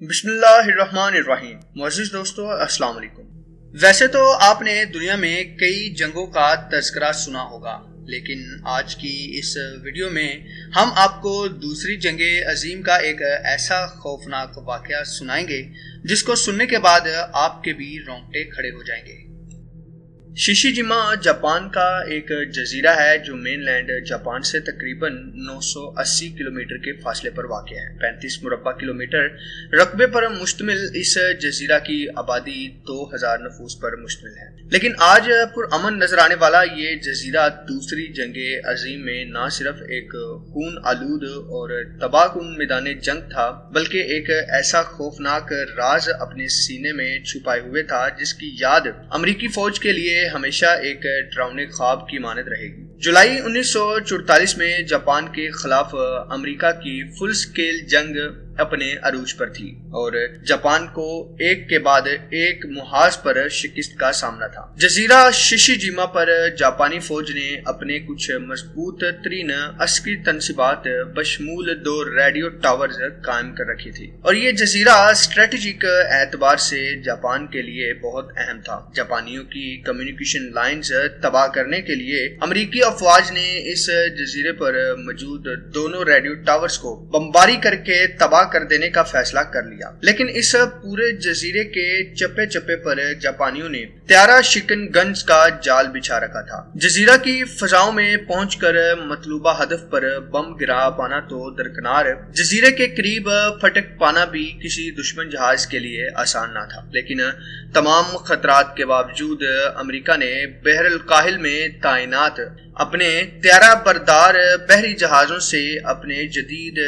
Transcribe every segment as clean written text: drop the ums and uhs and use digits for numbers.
بسم اللہ الرحمن الرحیم۔ معزز دوستو السلام علیکم۔ ویسے تو آپ نے دنیا میں کئی جنگوں کا تذکرہ سنا ہوگا، لیکن آج کی اس ویڈیو میں ہم آپ کو دوسری جنگ عظیم کا ایک ایسا خوفناک واقعہ سنائیں گے جس کو سننے کے بعد آپ کے بھی رونگٹے کھڑے ہو جائیں گے۔ شیشیجیما جاپان کا ایک جزیرہ ہے جو مین لینڈ جاپان سے تقریباً 980 کلومیٹر کے فاصلے پر واقع ہے۔ 35 مربع کلومیٹر رقبے پر مشتمل اس جزیرہ کی آبادی 2000 نفوس پر مشتمل ہے، لیکن آج پرامن نظر آنے والا یہ جزیرہ دوسری جنگ عظیم میں نہ صرف ایک خون آلود اور تباہ کن میدان جنگ تھا، بلکہ ایک ایسا خوفناک راز اپنے سینے میں چھپائے ہوئے تھا جس کی یاد امریکی فوج کے لیے ہمیشہ ایک ڈراؤنے خواب کی مانند رہے گی۔ جولائی 1944 میں جاپان کے خلاف امریکہ کی فل سکیل جنگ اپنے عروج پر تھی اور جاپان کو ایک کے بعد ایک محاذ پر شکست کا سامنا تھا۔ جزیرہ شیشیجیما پر جاپانی فوج نے اپنے کچھ مضبوط ترین عسکری تنصیبات بشمول 2 ریڈیو ٹاورز قائم کر رکھی تھی، اور یہ جزیرہ اسٹریٹجک اعتبار سے جاپان کے لیے بہت اہم تھا۔ جاپانیوں کی کمیونیکیشن لائنز تباہ کرنے کے لیے امریکی افواج نے اس جزیرے پر موجود دونوں ریڈیو ٹاورز کو بمباری کر کے تباہ کر دینے کا فیصلہ کر لیا، لیکن اس پورے جزیرے کے چپے چپے پر جاپانیوں نے طیارہ شکن گنز کا جال بچھا رکھا تھا۔ جزیرہ کی فضاؤں میں پہنچ کر مطلوبہ ہدف پر بم گرا پانا تو درکنار، جزیرے کے قریب پھٹک پانا بھی کسی دشمن جہاز کے لیے آسان نہ تھا، لیکن تمام خطرات کے باوجود امریکہ نے بحر الکاہل میں تعینات اپنے طیارہ بردار بحری جہازوں سے اپنے جدید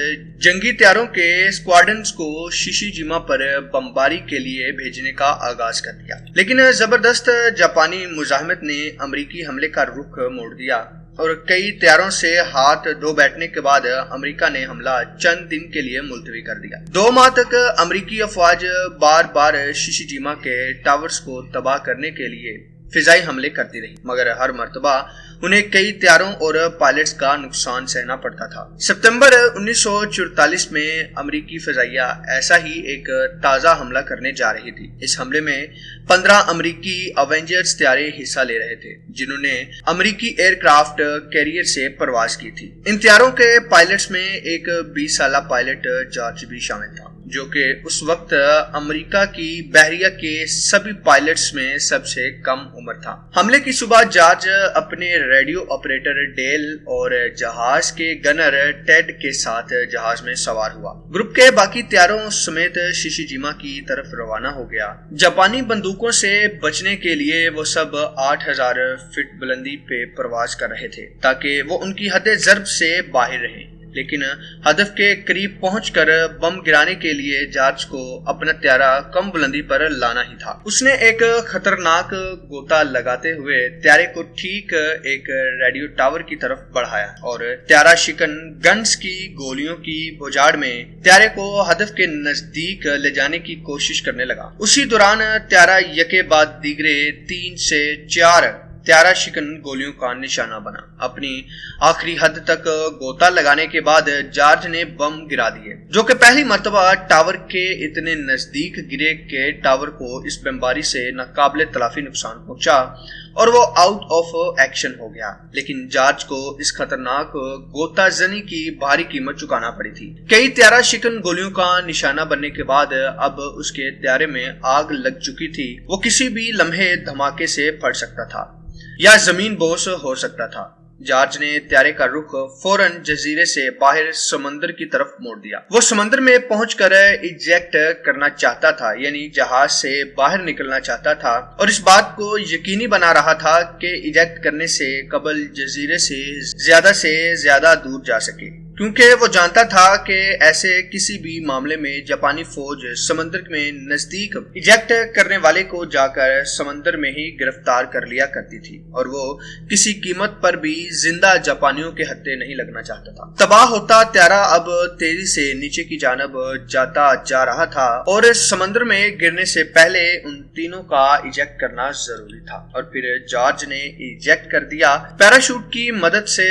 جنگی طیاروں کے اسکواڈرنز کو شیشیجیما پر بمباری کے لیے بھیجنے کا آغاز کر دیا، لیکن زبردست جاپانی مزاحمت نے امریکی حملے کا رخ موڑ دیا اور کئی طیاروں سے ہاتھ دھو بیٹھنے کے بعد امریکہ نے حملہ چند دن کے لیے ملتوی کر دیا۔ 2 ماہ تک امریکی افواج بار بار شیشیجیما کے ٹاورز کو تباہ کرنے کے لیے فضائی حملے کرتی رہی، مگر ہر مرتبہ انہیں کئی طیاروں اور پائلٹس کا نقصان سہنا پڑتا تھا۔ ستمبر 1944 میں امریکی فضائیہ ایسا ہی ایک تازہ حملہ کرنے جا رہی تھی۔ اس حملے میں 15 امریکی اوینجرز طیارے حصہ لے رہے تھے جنہوں نے امریکی ایئر کرافٹ کیریئر سے پرواز کی تھی۔ ان طیاروں کے پائلٹس میں ایک 20 سالہ پائلٹ جارج بھی شامل تھا، جو کہ اس وقت امریکہ کی بحریہ کے سبھی پائلٹس میں سب سے کم عمر تھا۔ حملے کی صبح جارج اپنے ریڈیو آپریٹر ڈیل اور جہاز کے گنر ٹیڈ کے ساتھ جہاز میں سوار ہوا۔ گروپ کے باقی طیاروں سمیت شیشیجیما کی طرف روانہ ہو گیا۔ جاپانی بندوقوں سے بچنے کے لیے وہ سب 8000 فٹ بلندی پہ پرواز کر رہے تھے تاکہ وہ ان کی حد ضرب سے باہر رہیں، لیکن ہدف کے قریب پہنچ کر بم گرانے کے لیے جارج کو اپنا طیارہ کم بلندی پر لانا ہی تھا۔ اس نے ایک خطرناک گوتا لگاتے ہوئے طیارے کو ٹھیک ایک ریڈیو ٹاور کی طرف بڑھایا اور طیارہ شکن گنز کی گولیوں کی بھجاڑ میں طیارے کو ہدف کے نزدیک لے جانے کی کوشش کرنے لگا۔ اسی دوران طیارہ یکے بعد دیگرے 3 سے 4 طیارہ شکن گولیوں کا نشانہ بنا۔ اپنی آخری حد تک گوتا لگانے کے بعد جارج نے بم گرا دیے، جو کہ پہلی مرتبہ ٹاور کے اتنے نزدیک گرے کہ ٹاور کو اس بمباری سے ناقابل تلافی نقصان پہنچا اور وہ آؤٹ آف ایکشن ہو گیا، لیکن جارج کو اس خطرناک گوتا زنی کی بھاری قیمت چکانا پڑی تھی۔ کئی طیارہ شکن گولیوں کا نشانہ بننے کے بعد اب اس کے طیارے میں آگ لگ چکی تھی۔ وہ کسی بھی لمحے دھماکے سے پھٹ سکتا تھا یا زمین بوس ہو سکتا تھا۔ جارج نے طیارے کا رخ فوراً جزیرے سے باہر سمندر کی طرف موڑ دیا۔ وہ سمندر میں پہنچ کر ایجیکٹ کرنا چاہتا تھا، یعنی جہاز سے باہر نکلنا چاہتا تھا، اور اس بات کو یقینی بنا رہا تھا کہ ایجیکٹ کرنے سے قبل جزیرے سے زیادہ دور جا سکے، کیونکہ وہ جانتا تھا کہ ایسے کسی بھی معاملے میں جاپانی فوج سمندر میں نزدیک ایجیکٹ کرنے والے کو جا کر سمندر میں ہی گرفتار کر لیا کرتی تھی، اور وہ کسی قیمت پر بھی زندہ جاپانیوں کے ہتھے نہیں لگنا چاہتا تھا۔ تباہ ہوتا طیارہ اب تیزی سے نیچے کی جانب جاتا جا رہا تھا اور سمندر میں گرنے سے پہلے ان تینوں کا ایجیکٹ کرنا ضروری تھا، اور پھر جارج نے ایجیکٹ کر دیا۔ پیراشوٹ کی مدد سے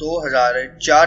2004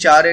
4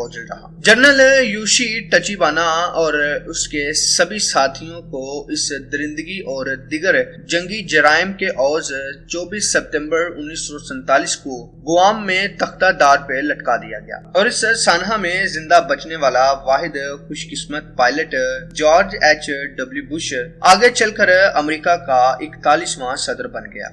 اوجل رہا۔ جنرل یوشی ٹچیبانا اور اس کے سبھی ساتھیوں کو اس درندگی اور دیگر جنگی جرائم کے عوض 24 ستمبر 1947 کو گوام میں تختہ دار پہ لٹکا دیا گیا اور اس سانحہ میں زندہ بچنے والا واحد خوش قسمت pilot George H W Bush آگے چل کر امریکہ کا 41واں صدر بن گیا۔